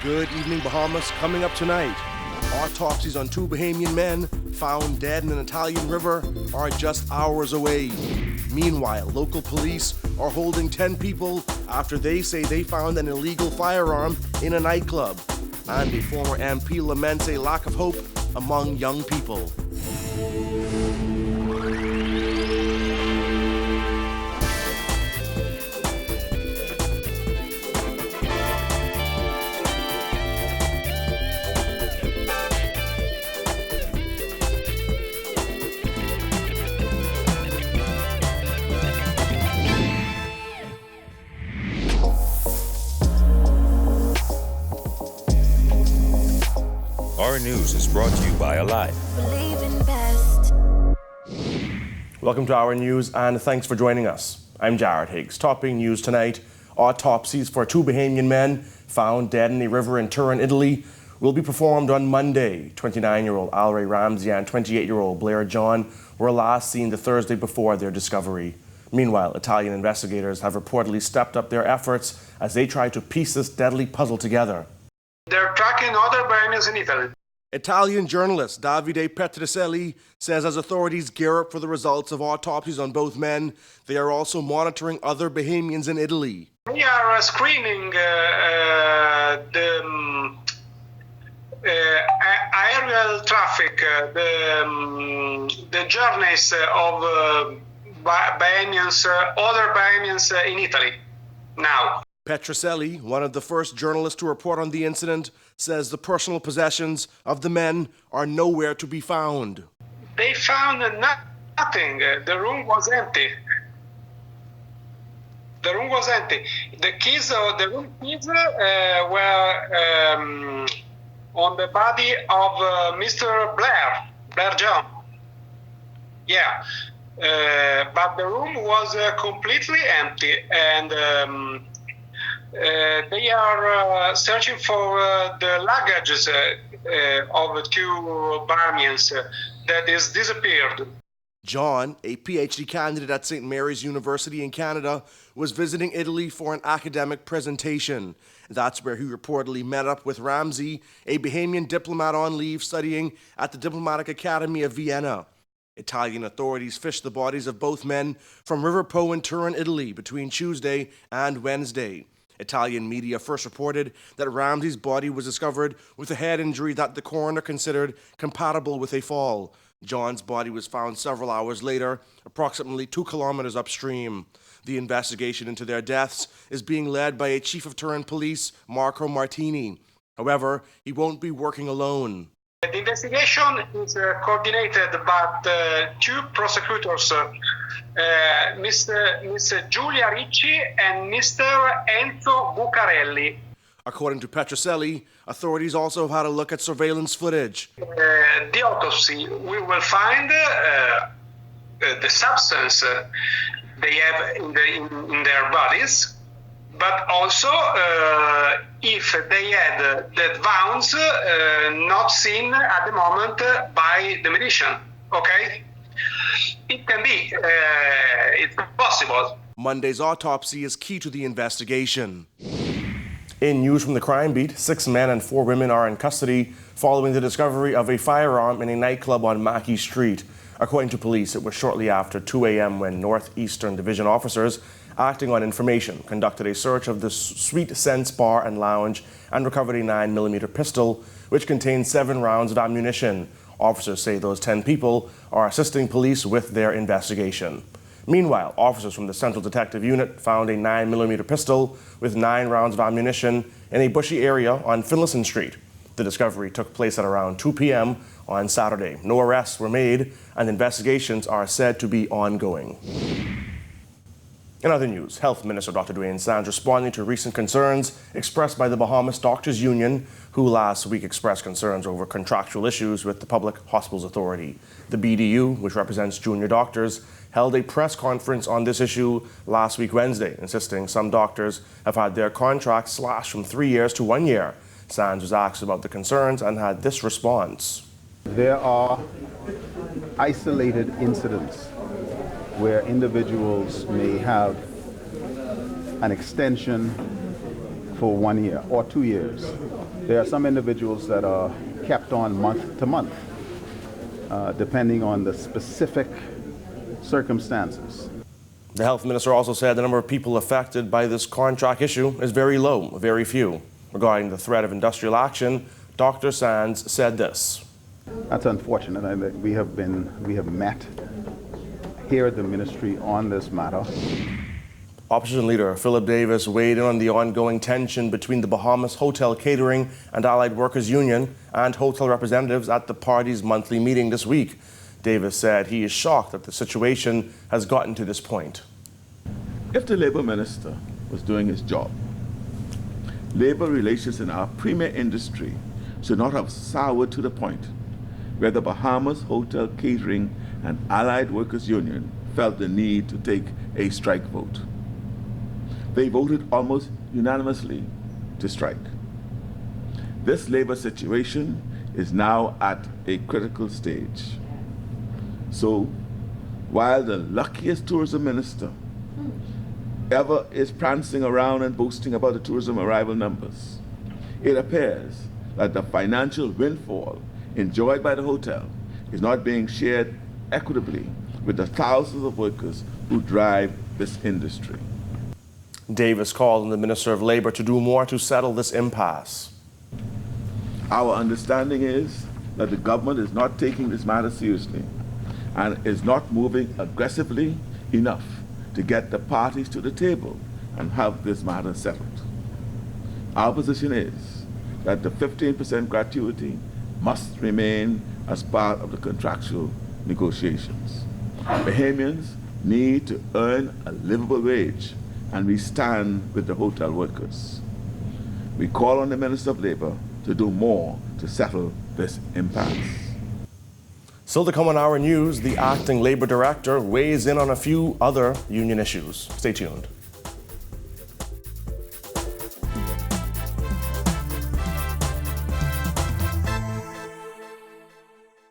Good evening, Bahamas. Coming up tonight, autopsies on two Bahamian men found dead in an Italian river are just hours away. Meanwhile, local police are holding 10 people after they say they found an illegal firearm in a nightclub. And a former MP laments a lack of hope among young people. Our news is brought to you by Alive. Welcome to Our News and thanks for joining us. I'm Jared Higgs. Topping news tonight, autopsies for two Bahamian men found dead in a river in Turin, Italy will be performed on Monday. 29-year-old Alray Ramsey and 28-year-old Blair John were last seen the Thursday before their discovery. Meanwhile, Italian investigators have reportedly stepped up their efforts as they try to piece this deadly puzzle together. They're tracking other Bahamians in Italy. Italian journalist Davide Petrocelli says as authorities gear up for the results of autopsies on both men, they are also monitoring other Bahamians in Italy. We are screening the aerial traffic, the journeys of Bahamians, other Bahamians in Italy now. Petrocelli, one of the first journalists to report on the incident, says the personal possessions of the men are nowhere to be found. They found nothing. The room was empty. The room was empty. The keys, the room keys were on the body of Mr. Blair John. Yeah, but the room was completely empty, and they are searching for the luggages of two Bahamians that is disappeared. John, a PhD candidate at St. Mary's University in Canada, was visiting Italy for an academic presentation. That's where he reportedly met up with Ramsey, a Bahamian diplomat on leave studying at the Diplomatic Academy of Vienna. Italian authorities fished the bodies of both men from River Po in Turin, Italy, between Tuesday and Wednesday. Italian media first reported that Ramsey's body was discovered with a head injury that the coroner considered compatible with a fall. John's body was found several hours later, approximately 2 kilometers upstream. The investigation into their deaths is being led by a chief of Turin police, Marco Martini. However, he won't be working alone. The investigation is coordinated by two prosecutors, Miss Giulia Ricci and Mr. Enzo Bucarelli. According to Petrocelli, authorities also have had a look at surveillance footage. The autopsy, we will find the substance they have in their bodies, but also if they had the wounds not seen at the moment by the medicine, okay? It can be, it's possible. Monday's autopsy is key to the investigation. In news from the crime beat, 6 men and 4 women are in custody following the discovery of a firearm in a nightclub on Mackey Street. According to police, it was shortly after 2 a.m. when Northeastern Division officers, acting on information, conducted a search of the Sweet Sense Bar and Lounge and recovered a 9mm pistol, which contained 7 rounds of ammunition. Officers say those 10 people are assisting police with their investigation. Meanwhile, officers from the Central Detective Unit found a 9mm pistol with 9 rounds of ammunition in a bushy area on Finlayson Street. The discovery took place at around 2 p.m. on Saturday. No arrests were made, and investigations are said to be ongoing. In other news, Health Minister Dr. Dwayne Sands responding to recent concerns expressed by the Bahamas Doctors Union, who last week expressed concerns over contractual issues with the Public Hospitals Authority. The BDU, which represents junior doctors, held a press conference on this issue last week Wednesday, insisting some doctors have had their contracts slashed from 3 years to 1 year. Sands was asked about the concerns and had this response. There are isolated incidents where individuals may have an extension for 1 year or 2 years. There are some individuals that are kept on month to month, depending on the specific circumstances. The health minister also said the number of people affected by this contract issue is very low, very few. Regarding the threat of industrial action, Dr. Sands said this. That's unfortunate. We have met here at the ministry on this matter. Opposition leader Philip Davis weighed in on the ongoing tension between the Bahamas Hotel Catering and Allied Workers Union and hotel representatives at the party's monthly meeting this week. Davis said he is shocked that the situation has gotten to this point. If the Labour Minister was doing his job, labour relations in our premier industry should not have soured to the point where the Bahamas Hotel Catering and Allied Workers Union felt the need to take a strike vote. They voted almost unanimously to strike. This labour situation is now at a critical stage. So, while the luckiest tourism minister ever is prancing around and boasting about the tourism arrival numbers, it appears that the financial windfall enjoyed by the hotel is not being shared equitably with the thousands of workers who drive this industry. Davis called on the Minister of Labour to do more to settle this impasse. Our understanding is that the government is not taking this matter seriously and is not moving aggressively enough to get the parties to the table and have this matter settled. Our position is that the 15% gratuity must remain as part of the contractual negotiations. Bahamians need to earn a livable wage, and we stand with the hotel workers. We call on the Minister of Labour to do more to settle this impasse. Still to come on our news, the acting Labour Director weighs in on a few other union issues. Stay tuned.